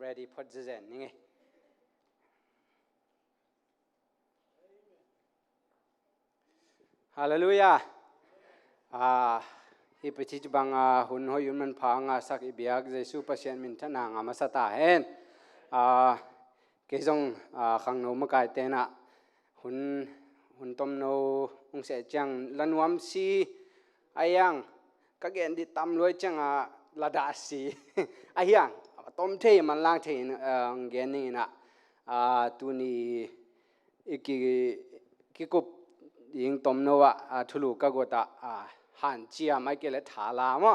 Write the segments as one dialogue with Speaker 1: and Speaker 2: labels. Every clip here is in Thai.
Speaker 1: ready พอดเจนนี่ไงฮาเลลูยาฮิปจิตบังหุ่นหอยุนมันพังสักอิบยากเจสุปเชียนมินทนางมาสตาเห็นเกจงขังโนมกายเตนะหุ่นต้มโนองเสจังลันวมซีอายังก็เกณฑ์ดิตำรวยจังลาดาสีอายังต้มเทมันล้างเทเกณฑ์นี่นะตัวนี้กิกุบยิงต้มโนวะทุลุกกตาหันเจียไม่เกล็ดถาลามะ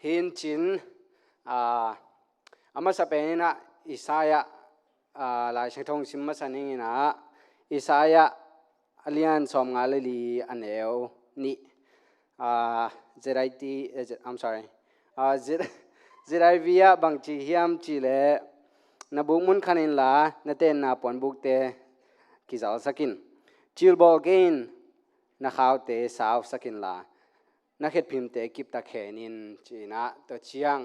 Speaker 1: เห็นจินอามาสเปนนะอิสายะลายเชงทงซิมมาสันนี่นะอิสายะอเลียนสมงาเลลีอันเอวนี่เจไรตีI'm sorry เจไรวิยาบางจีฮิมจีเลนบุกมุนขันินลานเตนนาปอนบุกเตกิจาลสกินจิลบอลเกนนักข่าวเตะสาวสกินลานักเขียนพิมพ์เตะกิบตะเขนินจีนะตัวเชียง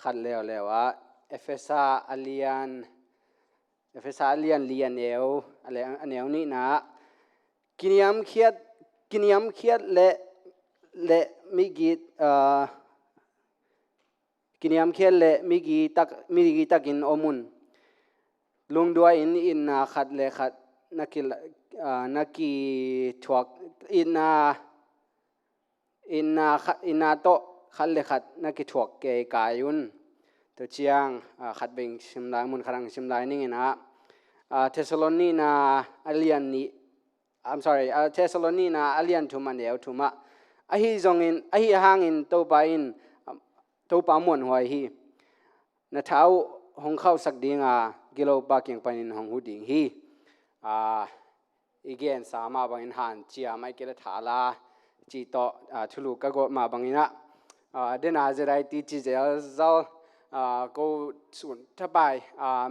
Speaker 1: ขัดเลวว่าเอฟเอสาอเลียนเลียนเอวอะไรอันเอวนี่นะกินยำเขียดและมิกิกินยำเขียดและมิกิตักอินอมุนลุงด้วยอินนะขัดเลขัดนักกีถวกอินนาโตขัดเลขัดนักกีถวกเกยกายุนตัวเชียงขัดเบ่งชิมลายมุนขรังชิมลายนี่นะเทสโลนีนาอาเลียนนี่ I'm sorry เทสโลนีนาอาเลียนทุมันเดียวทุมาฮิจงอินฮิห่างอินตัวไปอินตัวปามวนหัวฮินัทเอาหงเข้าสักดิ่งกิโลปากิงไปอินหงหูดิ่งฮิอีกอย่างสามารถบังอินหันเจียไม่เกิดถาลาจีโตทุลุกก็มาบังอินะเดินอาจจะได้ตีจีเจลเจ้าก็ส่วนถ้าไป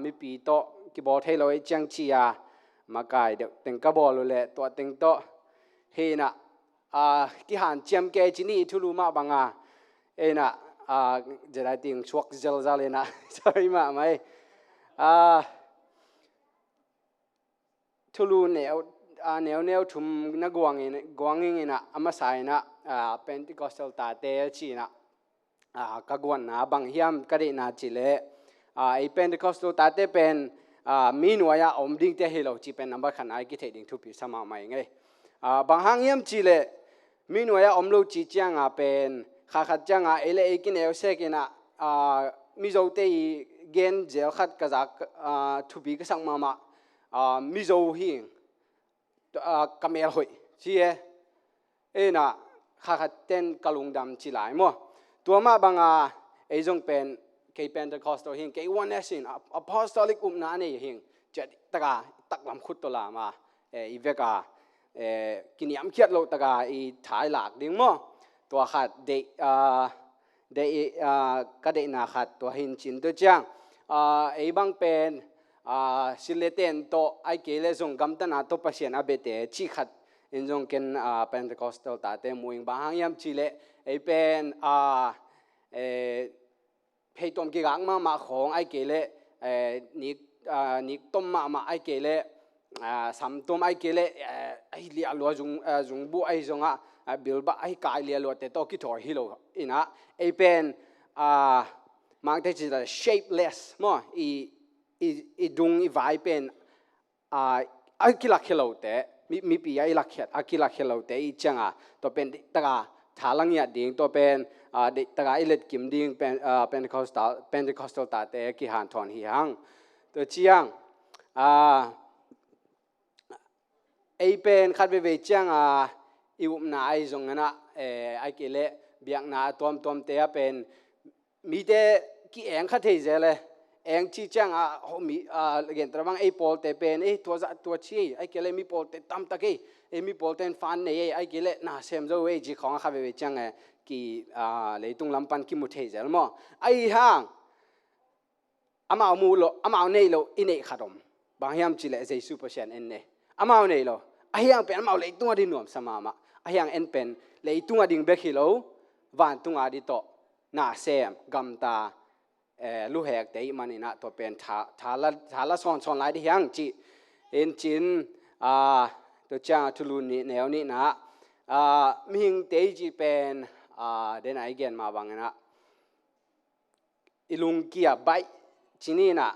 Speaker 1: มีปีโตกีบอลเทลอยจังจีมากายเด็กเต็งกบอลเลยตัวเต็งโตเฮนะกี่หันเจียมเกจินี่ทุลุมาบังเอ็นะจะได้ติงชวกเจลเจ้าเลยนะใช่ไหมไม่ทุลุเนียวทุ่มนักกวางอินะอามาสายนะเป็นที่กอสเซลตาเตชีนะกักวันนะบางเฮียมกระดิ่งนาจิเลไอเป็นที่กอสเซลตาเตเป็นมีหน่วยอมดิ้งเตฮิโลจีเป็นนับขันไอกิเทดิ้งทุบสมาไม่ไงบางห้างเฮียมจิเลมีหน่วยอมโลจีจังเป็นข้าขัดจังเอเลกินเอลเซกินะมิโซเตยเกนเจลขัดกระจากทุบีก็สังมามิโซฮิงกำเอลหอยชีเอ็นะข้าขัดเต้นกะลุงดำจีหลายมั้งตัวมาบางไอจงเป็นเคยเป็นเดอะคอสโตหิงเคยวันเนสินอพอสตอลิกนาเนี่ยหิงจะตักลำขุดตัวละมาอีเวกกินยำเขียดโลตะกาอีถ่ายหลักดิ้งมั้งตัวขัดเดก็เดนาขัดตัวหินจินตัวจังไอบางเป็นสิเลเตนโตไอเกเลซงกัมตันอาโตปัสเซียนอาเบเตชีขัดอินจงเกนเป็นเดอะคอสโตตาเตมวยบางยามชิเลไอเป็นเพย์ตอมกีกังมาของไอเกเลนิกต้มมาไอเกเลสัมต้มไอเกเลไอเลียลัวจงบุไอจงบิลบะไอกายเลียลัวเตโตกิถอยฮิโลอินะไอเป็นมังเตจิต shapeless มั้งอีดุงอีไวเป็นอากิลักเฮโลเตมีปีไอลักเฮดอากิลักเฮโลเตอีจังตัวเป็นตะกาทาลังยาดิ่งตัวเป็นตะกาอิเล็ดกิมดิ่งเป็นคอสตัลตาเตกิหันทอนฮิฮังตัวเชียงไอเป็นขัดเวจังอีวุมนาไอจงนะไอเกเลเบียงนาตัวเตะเป็นมีเตกี่เองขัดเทเจเลยเองชี้จังมีเห็นตระบังไอโพลเตเป็นตัวชี้ไอเกเลมีโพลเตตั้มตะกี้มีโพลเตนฟันเนี่ยไอเกเลน่าเซมโจเวจีของข้าเวจังกี่เลยตุงลำปันกิมุเทเจลมั้งไอห่างอามาเอามูโลอามาเอาเนยโลอินเอขัดมบางยามจิเลเจซูเปอร์เชนเอ็นเนอามาเอาเนยโลไอห่างเป็นอามาเอาเลยตัวดินนวมสมามาไอห่างเอ็นเป็นเลยตัวดินเบคิโลวันตัวดิโตน่าเซมกัมตา ลูกแหกเตยมันนี่นะตัวเป็นทาละสอนหลายที่ยังจีเอ็นจินตัวจ้าทุลุนนี่แนวนี้นะมีหิงเตยจีเป็นเดนไอเกนมาบังนะอิลุงเกียใบจีนี่นะ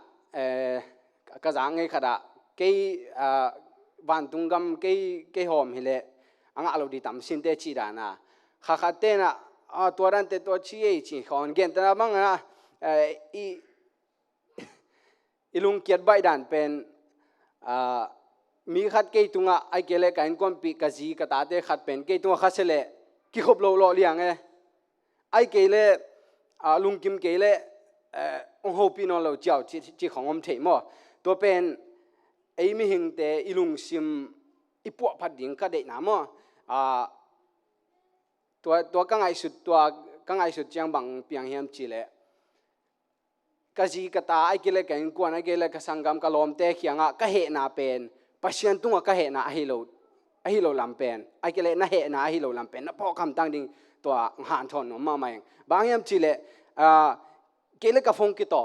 Speaker 1: ก็จะไงขนาดเกยวันตุงกำเกยหอมฮิเลอังอาลูดีตามสินเตจีดานะข้าเตนะตัวนั้นเตตัวชี้จีขอนเกนแต่ละบังนะอิลุงเกียใบดันเป็นมีขัดเกยตุงไอเกเลกันก้มปีกจีกตาเตขัดเป็นเกยตุงขัดเสลกิขบโลเลียงไอเกเลลุงกิมเกเลองโฮปีนอลเจ้าจีของอมเทมอตัวเป็นไอมีหิงเตอิลุงซิมอิปวพัดดิ่งก็ได้นามตัวกังไอสุดตัวกังไอสุดจังบังเปียงเฮียมจีเลกจีกตาไอเกเลกันกวนไอเกเลกสังกัมกลอมเตขียงก็เหนาเป็นปัจจัยตุงก็เหนาฮิโลลำเป็นไอเกเลน่าเหนาฮิโลลำเป็นน่ะพอคำตั้งดิ่งตัวหันทอนนมาไม่บางเฮียมจีเลเกเลกฟงกิโต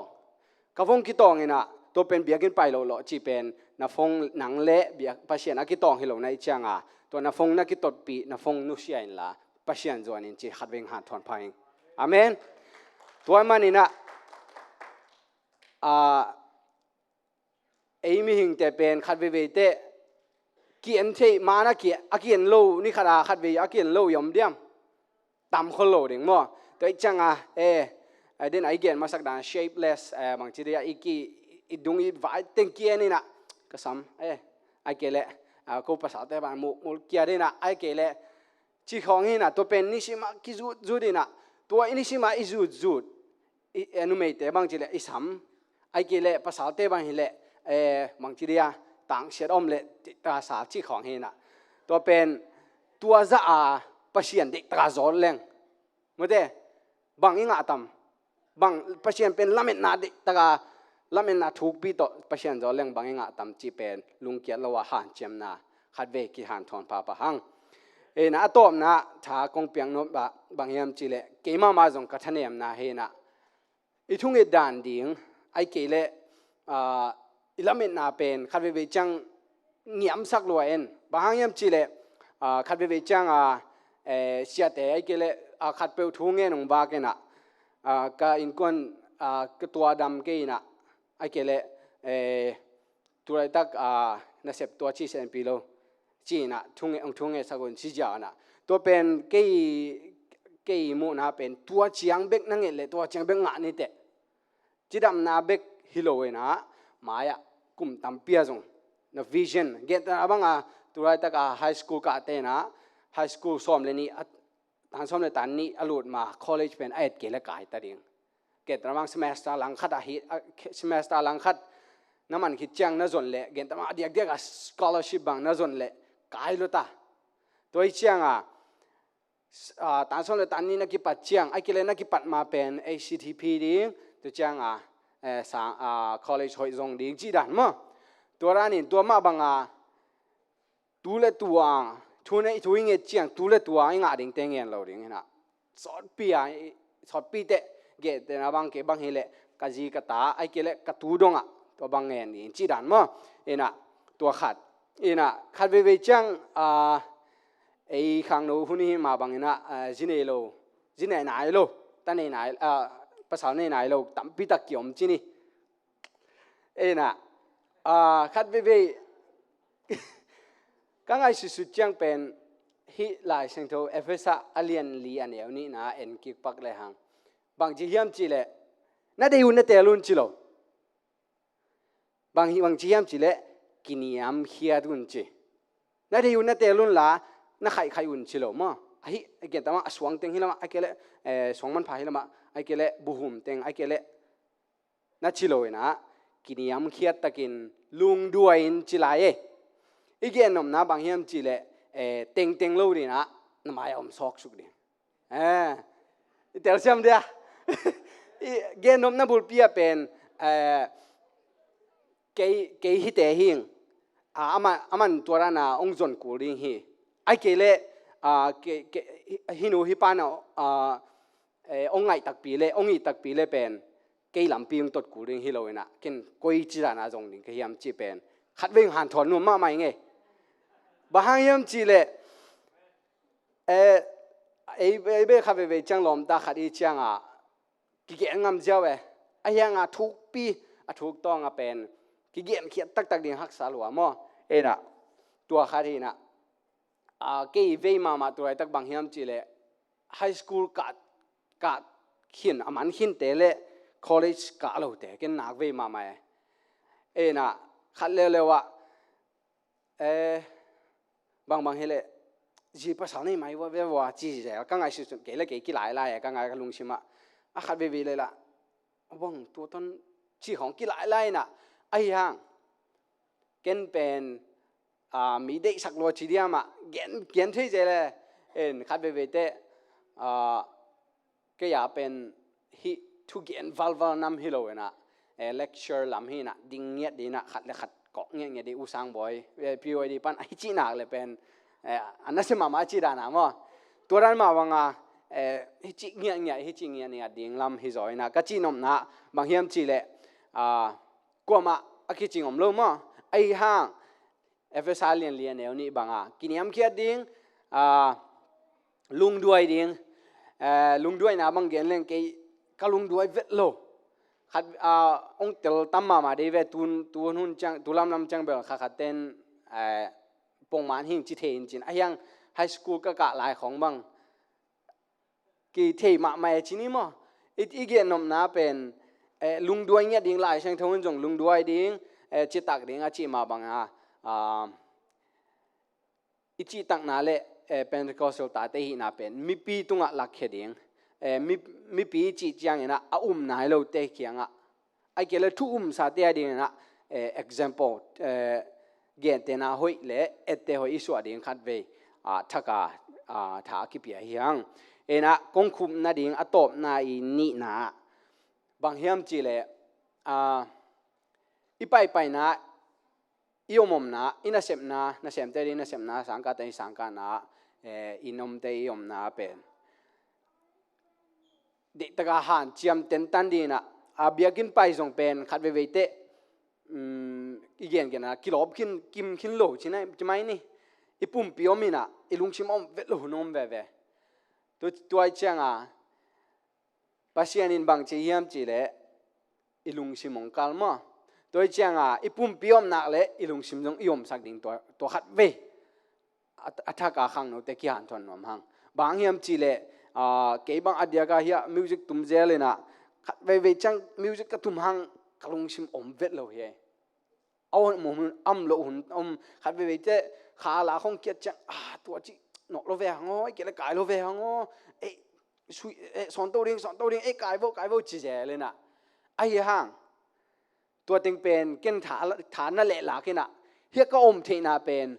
Speaker 1: องนะตัวเป็นเบียกินไปโลจีเป็นนาฟงหนังเละเบียปัจจัยนักกิโตองฮิโลในจังตัวนาฟงนักกิโตปีนาฟงนุเชียนละปัจจัยจวนนี้จีขัดเวงหันทอนพายอาเมนตัวมันนี่นะไอ้มีหิงแต่เป็นขัดเวเตเกียนเทมานะเกียอาเกียนโลนี่ขนาดขัดเวอาเกียนโลยอมเดียมตามคนโลดิ่งมั้งตัวจังเดนไอเกียนมาสักด่าน shapeless บางทีเดียอีกีอีดุงอีวายเต็งเกียนี่นะก็ซ้ำไอเกเลกูภาษาแต่บ้านมูเกียนี่นะไอเกเลจีของนี่นะตัวเป็นนิชิมากิจูดีนะตัวนิชิมาอิจูดนุเมตบางทีเดียอีซ้ำไอเกเลภาษาแต่บางทีเล่บางทีเดียต่างเสียดอมเล่ภาษาจีของนี่นะตัวเป็นตัวจะภาษาเด็กตราจอลเลงมั้งเด้บางอิงอาตัมบางภาษาเป็นละเมนนาเด็กตราละเมนนาถูกปีโตภาษาจอลเลงบางอิงอาตัมจีเป็นลุงเกียรละว่าหันเจมนาขัดเวกิหันทอนพาปะหังนะตอมนะถ้ากงเปียงโนบางยามจีเล่เกมาจงกัทเนียมนาเฮนะอีทุ่งเดันดิ่งไอเกเลอิลามินนาเป็นขัดเวจังเงียมสักลวยเอ็นบางยามจีเล่ขัดเวจังเสียแต่ไอเกเลขัดเปลทุ่งเงินงบาเกนะก็อินควนก็ตัวดำเกนะไอเกเลตัวไอตักน่าเสพตัวชีเซนปิโลจีนะทุ่งเงินสักคนชีจานะตัวเป็นเกยมูนะเป็นตัวเชียงเบกนั่งเงลตัวเชียงเบกงานนี่เตะจีดำนาเบกฮิโลเวนะมายะกุมตัมเปียจงนะวิชั่นเกตนะบังตัวไอตักไฮสคูลกาเตนะไฮสคูลซ้อมเลนี่ทางซ้อมเลตันนี่อลูดมาคอลเลจเป็นไอเกลกายตาดิ่งเกตนะบังสมัสตาร์ลังคัดสมัสตาร์ลังคัดน้ำมันคิดจังน่าสนเละเกตนะเดียกสกอลาร์ชิพบังน่าสนเละกายลุตาตัวไอเชียงตานส่วนเลยตานนี้นักกิปัดเชียงไอเกเลนักกิปัดมาเป็น ACTP ดิ้งตัวเชียงสางcollege หอยจงดิ้งจีดันมั้งตัวร้านนี้ตัวมาบังตัวเล็ตัวทุนไอทุนเงี้ยเชียงตัวเล็ตัวไองดิ้งเต็งเงี้ยเราดิ้งนะสอดปีเตะเกตนะบังเกบังเฮเลกะจีกะตาไอเกเลกะตูดงตัวบังเงี้ยนี่จีดันมั้งนะตัวขัดนะขัดเวจังไอ้ข้างโน้นนี่มาบังนะจีเนโลจีเนไหนโลตั้งไหนภาษาไหนโลตั้มพิทักษ์ยมจีนี่นะขัดเวก็ไงสุดจังเป็นฮิลายเซงโตเอฟเอสอาเลียนลีอันเดียวนี่นะเอ็นกิกปักเลยฮังบางจียมจีเลน่าได้ยุ่นเตลุนจีโลบางจียมจีเลกินยามเฮียดุนจีน่าได้ยุ่นเตลุนละน่าใครอุ่นชิโลมั้งไอ้เกตมาสวงเต็งฮิลมาไอ้เกลสวงมันพาฮิลมาไอ้เกลบุหุมเต็งไอ้เกลน่าชิโลนะกินยามเขียดตะกินลุงด้วยอินชิลายอีกอย่างนึงนะบางอย่างชิเลเต็งโลดีนะน้ำมายอมซอกสุกดีเตลเซียมเดียอีกอย่างนึงนะบุลเปียเป็นเกยฮิเตหิงอามันตัวนั้นองจนกูริงฮีไอเกเลฮินูฮิปานาองไงตักปีเลองอีตักปีเลเป็น cái làm pieng tốt cú đình hi lôi na ken coi chỉ là na dòng đình cái hiam chỉ pen khát vinh hàn thon nu mà mày nghe bà hàng hiam chỉ lệ ấy bây khát về chẳng lom ta khát đi chẳng à cái kiện ngâm giao về ai yang à thuốc pi à thuốc tong à pen cái kiện kia tắc tắc đình hắc xả lúa mò ấy nè tua khát hi nè cái về mà tua tắc bằng hiam chỉ lệ high school cả hiền aman hiền tế lệ college cả lâu tế cái nạc về mà mày ấy nè khát lệ lệ wa bằng hi lệ chỉ pas sau này mày về chỉ là các ngài sử dụng cái là cái lại các ngài cái lung xí mà khát về lệ là vâng tua ton chỉ hỏng cái lại nè ai hang ken pen mỹ đệ sắc lo chỉ đi mà gen thế gì lệ khát về tế cái nhà pen hi thu gen valva nam hi lo na lecture lam hi na ding nghe đi na khát cọ nghe đi usang boy poi đi pan ai chỉ nak le pen anh nói xem mà chỉ đàn nào mà tôi đang mà vâng hi chỉ nghe nè ding lam hi rồi na cái chỉ nom na bằng hiểm chỉ lệ qua mà cái chỉ ngom lâu mà ai hang FSA liền nèo ni bằng kí niệm kia ding lung đuôi ding lung đuôi na bằng gen lên cái lung đuôi vết lô khát ông tel tam mà đi về tuôn hun chang tulam chang bel khát tên bông man hình chỉ thể hình ai yang high school cả lạiของbằng kỳ thể mà mày chỉ ní mà ít cái nôm na pen lung đuôi nghe tiếng lại sang thôn dùng lung đuôi tiếng chỉ tạc tiếng chỉ mà bằng ít chỉ tạc na lệ Pentecostal ta te hi na pen mi pi tunga lạc khe tiếng mi pi chỉ chang na nai lo te khiang ai kể là thu sa te ding na example gen te na hoi le ette hoi isu ading khat ve thaka tha ki pia hiang ena kong khum na ding atop na I ni na bang hiam chi le ipai na iomom na ina sem na sem te na sem na sangka te sangka na inom te iom na pen de taga han chiam ten tan di na biakin pai jong pen khat ve te igen gena kilop kim lo china chmai ni ipum piomina ilung chimom vet lo nom ve tuai changa pasianin bang che hiam chi le ilung simong kalma tuai changa ipum piom nak le ilung sim jong iom sak ding to khat ve athaka khang no te kian thon nom hang bang hiam chi le ke bang adia ga hia music tum zel na khat ve chang music ka tum hang kalung sim om vet lo he ông mồm lộ ông khát về thế khá là không kiệt chẳng tua chị nọ lo về hàng ngó cái là cái lo về hàng ngó suy son tàu điên cái vô chỉ rẻ lên à ai hàng tua tiếng pen kiến thả nó lệ là cái nè hiện có thế na pen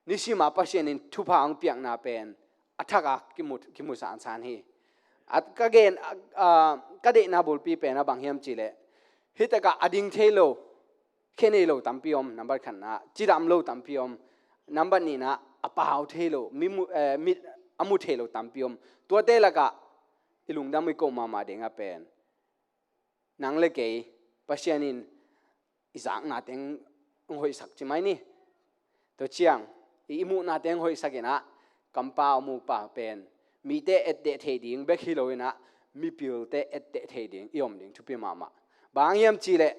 Speaker 1: nisi mà pasien in thu phang piang na pen athaka cái một sản hi cái gen cái đệ na bol pi pen na bang hiam chỉ lệ hiện tại cả ading thelo kene lo tampiom number khan na chiram lo tampiom number ni na apau thelo mi amu thelo tampiom to te laka ilung dam ko mama denga pen nang le ke pasianin izang na teng hoi sak chi mai ni to chiang imu na teng hoi sakena kampa mu pa pen mi te et de the ding be khiloina mi pil te et de the ding iom ding thupi mama bang yam chi le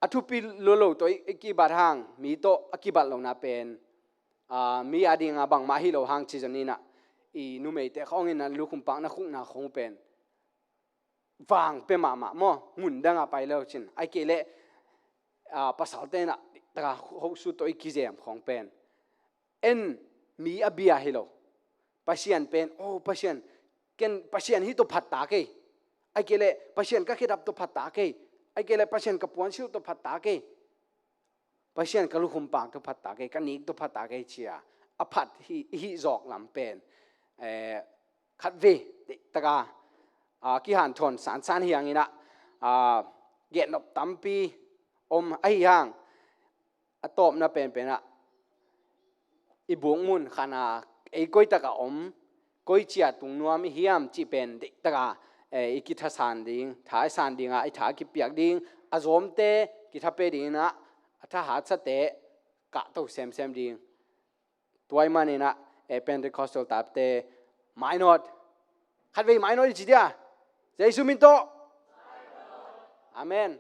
Speaker 1: athupi lolo to ki bar hang mi to akibat lo na pen mi ading abang ma hi lo hang chi janina I nu mei te khong in lu khum pa na khung na khong pen wang pe ma mo mun danga pai lo chin ai ke le pasal te na ta ho su to ki jem khong pen en mi abia hi lo pasian pen pasian ken pasian hi to phat ta ke ai ke le pasian ka khidap to phat ta ke ai kể lại pasien ka puan siu to phat ta ke pasien ka lu khum pang to phat ta ke ka nik to phat ta ke chia a phat hi jok lam pen khat ve taka ki han thon san hiang ina get nop tampi ai hang atop na pen na ibung mun khana koi taka koi chia tung nuam hiam chi pen taka อีกิทัสันดิ้งท้ายสันดิ้งไอท้ากิเปียกดิ้งอารมณ์เตกิทับเปดิ้งนะถ้าหาสเตกะตัวเซมดิ้งตัวไอ้มันนี่นะเป็นเดคอสเตลตับเตไม่นอดขัดไปไม่นอดจีเดียเจสุมินโตอาเมน